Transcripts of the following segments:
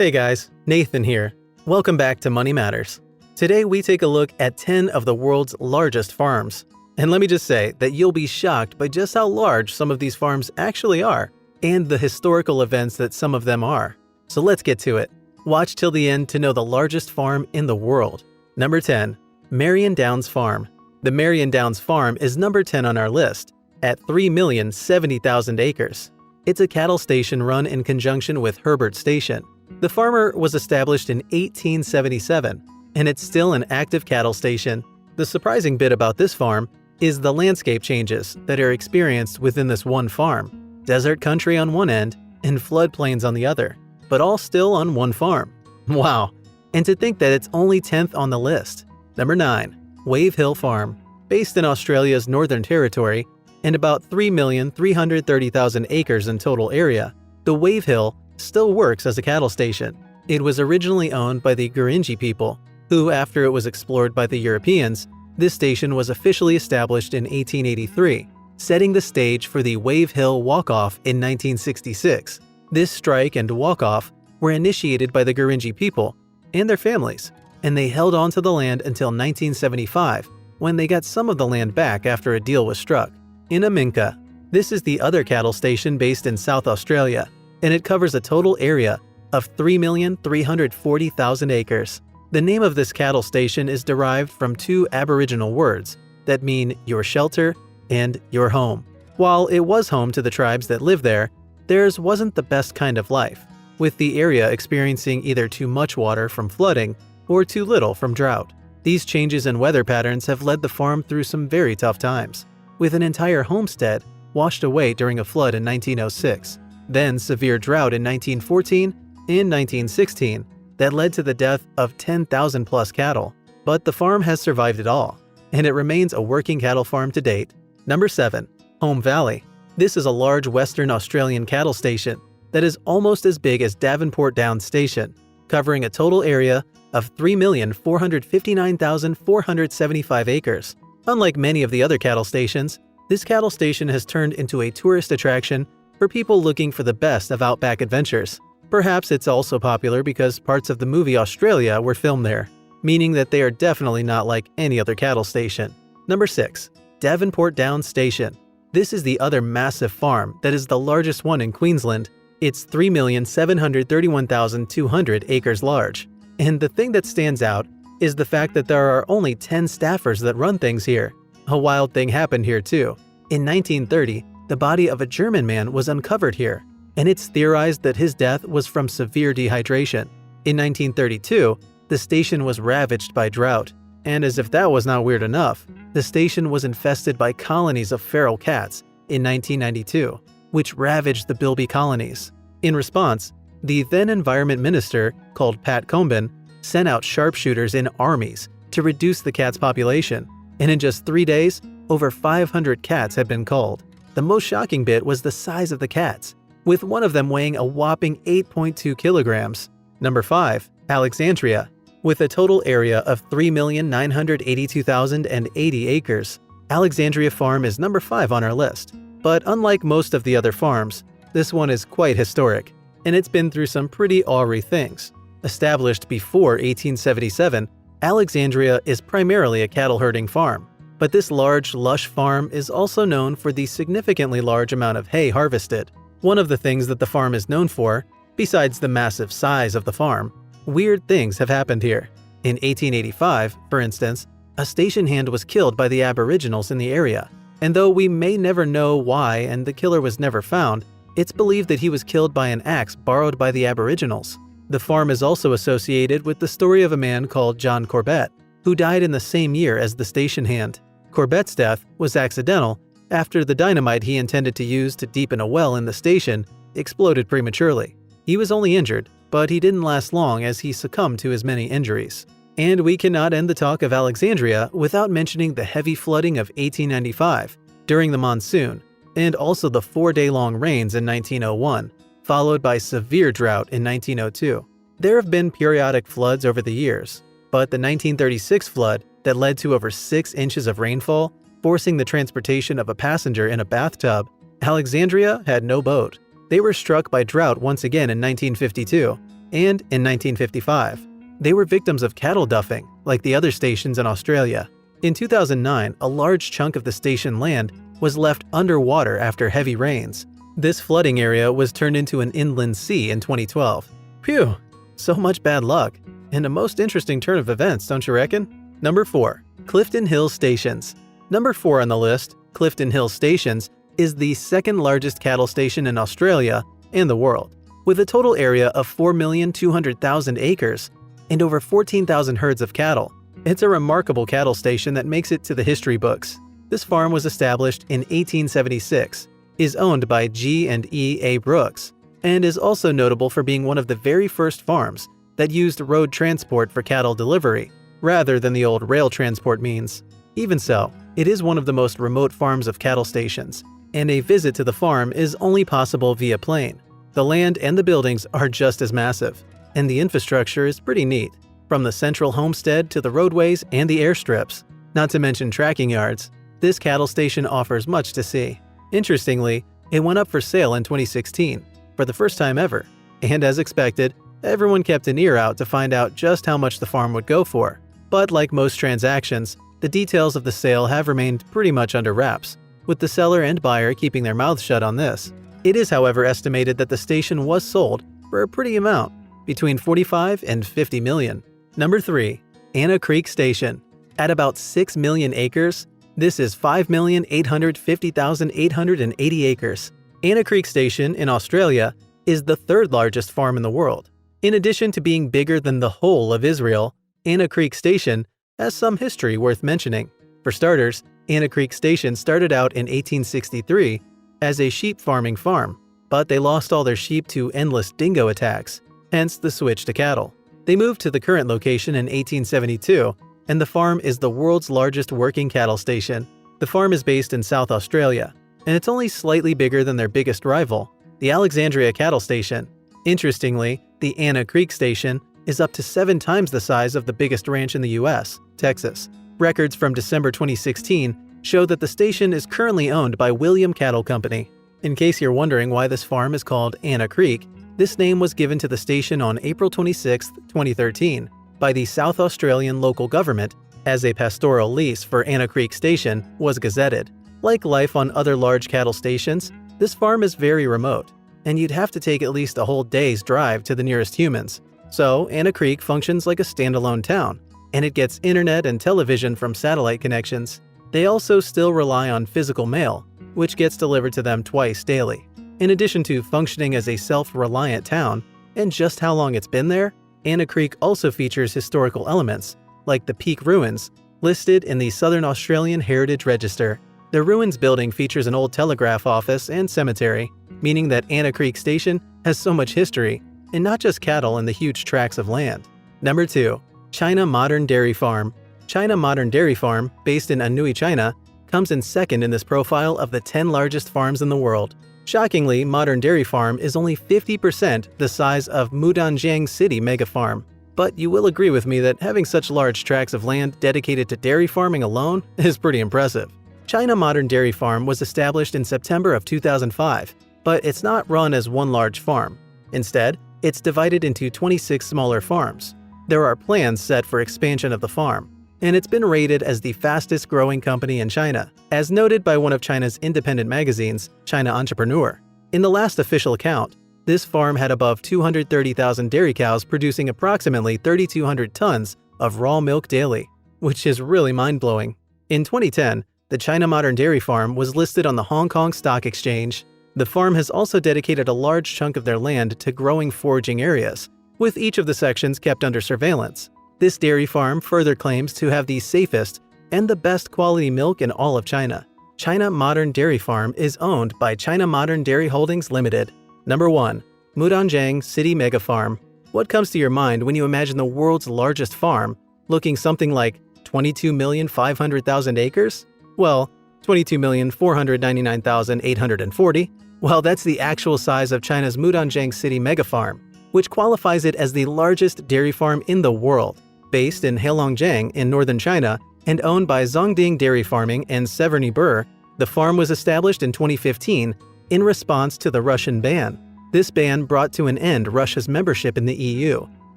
Hey guys, Nathan here. Welcome back to Money Matters. Today we take a look at 10 of the world's largest farms. And let me just say that you'll be shocked by just how large some of these farms actually are, and the historical events that some of them are. So let's get to it. Watch till the end to know the largest farm in the world. Number 10. Marion Downs Farm. The Marion Downs Farm is number 10 on our list, at 3,070,000 acres. It's a cattle station run in conjunction with Herbert Station. The farmer was established in 1877, and it's still an active cattle station. The surprising bit about this farm is the landscape changes that are experienced within this one farm. Desert country on one end and floodplains on the other, but all still on one farm. Wow! And to think that it's only 10th on the list. Number 9. Wave Hill Farm. Based in Australia's Northern Territory and about 3,330,000 acres in total area, the Wave Hill still works as a cattle station. It was originally owned by the Gurindji people, who, after it was explored by the Europeans, this station was officially established in 1883, setting the stage for the Wave Hill Walk-Off in 1966. This strike and walk-off were initiated by the Gurindji people and their families, and they held on to the land until 1975, when they got some of the land back after a deal was struck. Innamincka. This is the other cattle station based in South Australia, and it covers a total area of 3,340,000 acres. The name of this cattle station is derived from two Aboriginal words that mean your shelter and your home. While it was home to the tribes that live there, theirs wasn't the best kind of life, with the area experiencing either too much water from flooding or too little from drought. These changes in weather patterns have led the farm through some very tough times, with an entire homestead washed away during a flood in 1906. Then severe drought in 1914 and 1916 that led to the death of 10,000 plus cattle. But the farm has survived it all, and it remains a working cattle farm to date. Number 7. Home Valley. This is a large Western Australian cattle station that is almost as big as Davenport Downs Station, covering a total area of 3,459,475 acres. Unlike many of the other cattle stations, this cattle station has turned into a tourist attraction for people looking for the best of outback adventures. Perhaps it's also popular because parts of the movie Australia were filmed there, meaning that they are definitely not like any other cattle station. Number 6. Davenport Downs Station. This is the other massive farm that is the largest one in Queensland. It's 3,731,200 acres large. And the thing that stands out is the fact that there are only 10 staffers that run things here. A wild thing happened here too. In 1930, the body of a German man was uncovered here, and it's theorized that his death was from severe dehydration. In 1932, the station was ravaged by drought, and as if that was not weird enough, the station was infested by colonies of feral cats in 1992, which ravaged the bilby colonies. In response, the then environment minister, called Pat Combin, sent out sharpshooters in armies to reduce the cats' population, and in just 3 days, over 500 cats had been culled. The most shocking bit was the size of the cats, with one of them weighing a whopping 8.2 kilograms. Number 5. Alexandria. With a total area of 3,982,080 acres, Alexandria Farm is number 5 on our list. But unlike most of the other farms, this one is quite historic, and it's been through some pretty awry things. Established before 1877, Alexandria is primarily a cattle herding farm. But this large, lush farm is also known for the significantly large amount of hay harvested. One of the things that the farm is known for, besides the massive size of the farm, weird things have happened here. In 1885, for instance, a station hand was killed by the Aboriginals in the area, and though we may never know why and the killer was never found, it's believed that he was killed by an axe borrowed by the Aboriginals. The farm is also associated with the story of a man called John Corbett, who died in the same year as the station hand. Corbett's death was accidental after the dynamite he intended to use to deepen a well in the station exploded prematurely. He was only injured, but he didn't last long as he succumbed to his many injuries. And we cannot end the talk of Alexandria without mentioning the heavy flooding of 1895 during the monsoon, and also the 4-day-long rains in 1901, followed by severe drought in 1902. There have been periodic floods over the years, but the 1936 flood that led to over 6 inches of rainfall, forcing the transportation of a passenger in a bathtub, Alexandria had no boat. They were struck by drought once again in 1952, and in 1955. They were victims of cattle duffing, like the other stations in Australia. In 2009, a large chunk of the station land was left underwater after heavy rains. This flooding area was turned into an inland sea in 2012. Phew, so much bad luck. And a most interesting turn of events, don't you reckon? Number 4. Clifton Hill Stations. Number 4 on the list, Clifton Hill Stations, is the second largest cattle station in Australia and the world. With a total area of 4,200,000 acres and over 14,000 herds of cattle, it's a remarkable cattle station that makes it to the history books. This farm was established in 1876, is owned by G&E Brooks, and is also notable for being one of the very first farms that used road transport for cattle delivery, rather than the old rail transport means. Even so, it is one of the most remote farms of cattle stations, and a visit to the farm is only possible via plane. The land and the buildings are just as massive, and the infrastructure is pretty neat, from the central homestead to the roadways and the airstrips, not to mention tracking yards. This cattle station offers much to see. Interestingly, it went up for sale in 2016, for the first time ever, and as expected, everyone kept an ear out to find out just how much the farm would go for. But like most transactions, the details of the sale have remained pretty much under wraps, with the seller and buyer keeping their mouths shut on this. It is, however, estimated that the station was sold for a pretty amount, between 45 and 50 million. Number 3. Anna Creek Station. At about 6 million acres, this is 5,850,880 acres. Anna Creek Station in Australia is the third largest farm in the world. In addition to being bigger than the whole of Israel, Anna Creek Station has some history worth mentioning. For starters, Anna Creek Station started out in 1863 as a sheep farming farm, but they lost all their sheep to endless dingo attacks, hence the switch to cattle. They moved to the current location in 1872, and the farm is the world's largest working cattle station. The farm is based in South Australia, and it's only slightly bigger than their biggest rival, the Alexandria cattle station. Interestingly, the Anna Creek Station is up to 7 times the size of the biggest ranch in the US, Texas. Records from December 2016 show that the station is currently owned by William Cattle Company. In case you're wondering why this farm is called Anna Creek, this name was given to the station on April 26, 2013, by the South Australian local government as a pastoral lease for Anna Creek Station was gazetted. Like life on other large cattle stations, this farm is very remote, and you'd have to take at least a whole day's drive to the nearest humans. So Anna Creek functions like a standalone town, and it gets internet and television from satellite connections. They also still rely on physical mail, which gets delivered to them twice daily. In addition to functioning as a self-reliant town, and just how long it's been there, Anna Creek also features historical elements, like the Peak Ruins, listed in the Southern Australian Heritage Register. The ruins building features an old telegraph office and cemetery, meaning that Anna Creek Station has so much history, and not just cattle and the huge tracts of land. Number 2. China Modern Dairy Farm. China Modern Dairy Farm, based in Anhui, China, comes in second in this profile of the 10 largest farms in the world. Shockingly, Modern Dairy Farm is only 50% the size of Mudanjiang City Mega Farm. But you will agree with me that having such large tracts of land dedicated to dairy farming alone is pretty impressive. China Modern Dairy Farm was established in September of 2005, but it's not run as one large farm. Instead, it's divided into 26 smaller farms. There are plans set for expansion of the farm, and it's been rated as the fastest growing company in China, as noted by one of China's independent magazines, China Entrepreneur. In the last official count, this farm had above 230,000 dairy cows producing approximately 3,200 tons of raw milk daily, which is really mind-blowing. In 2010, the China Modern Dairy Farm was listed on the Hong Kong Stock Exchange. The farm has also dedicated a large chunk of their land to growing foraging areas, with each of the sections kept under surveillance. This dairy farm further claims to have the safest and the best quality milk in all of China. China Modern Dairy Farm is owned by China Modern Dairy Holdings Limited. Number 1. Mudanjiang City Mega Farm. What comes to your mind when you imagine the world's largest farm looking something like 22,500,000 acres? Well, 22,499,840. Well, that's the actual size of China's Mudanjiang City Mega Farm, which qualifies it as the largest dairy farm in the world. Based in Heilongjiang in northern China and owned by Zhongding Dairy Farming and Severny Burr, the farm was established in 2015 in response to the Russian ban. This ban brought to an end Russia's membership in the EU,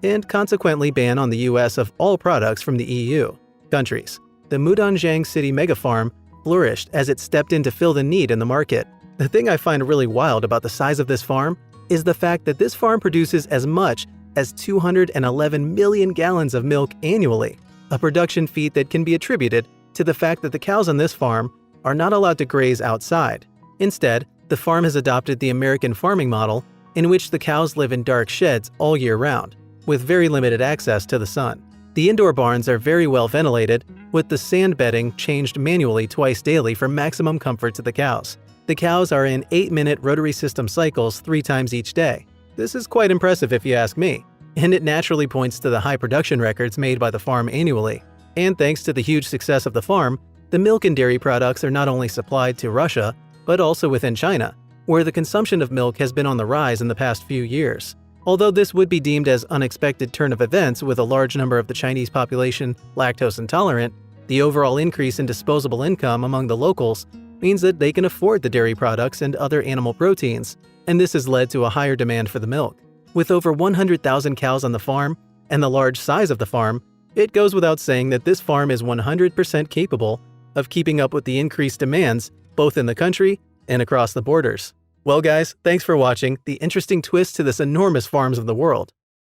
and consequently ban on the US of all products from the EU countries. The Mudanjiang city megafarm flourished as it stepped in to fill the need in the market. The thing I find really wild about the size of this farm is the fact that this farm produces as much as 211 million gallons of milk annually, a production feat that can be attributed to the fact that the cows on this farm are not allowed to graze outside. Instead, the farm has adopted the American farming model, in which the cows live in dark sheds all year round, with very limited access to the sun. The indoor barns are very well ventilated, with the sand bedding changed manually twice daily for maximum comfort to the cows. The cows are in 8-minute rotary system cycles 3 times each day. This is quite impressive if you ask me, and it naturally points to the high production records made by the farm annually. And thanks to the huge success of the farm, the milk and dairy products are not only supplied to Russia, but also within China, where the consumption of milk has been on the rise in the past few years. Although this would be deemed as unexpected turn of events with a large number of the Chinese population lactose intolerant, the overall increase in disposable income among the locals means that they can afford the dairy products and other animal proteins, and this has led to a higher demand for the milk. With over 100,000 cows on the farm and the large size of the farm, it goes without saying that this farm is 100% capable of keeping up with the increased demands both in the country and across the borders. Well guys, thanks for watching the interesting twist to this enormous farms of the world.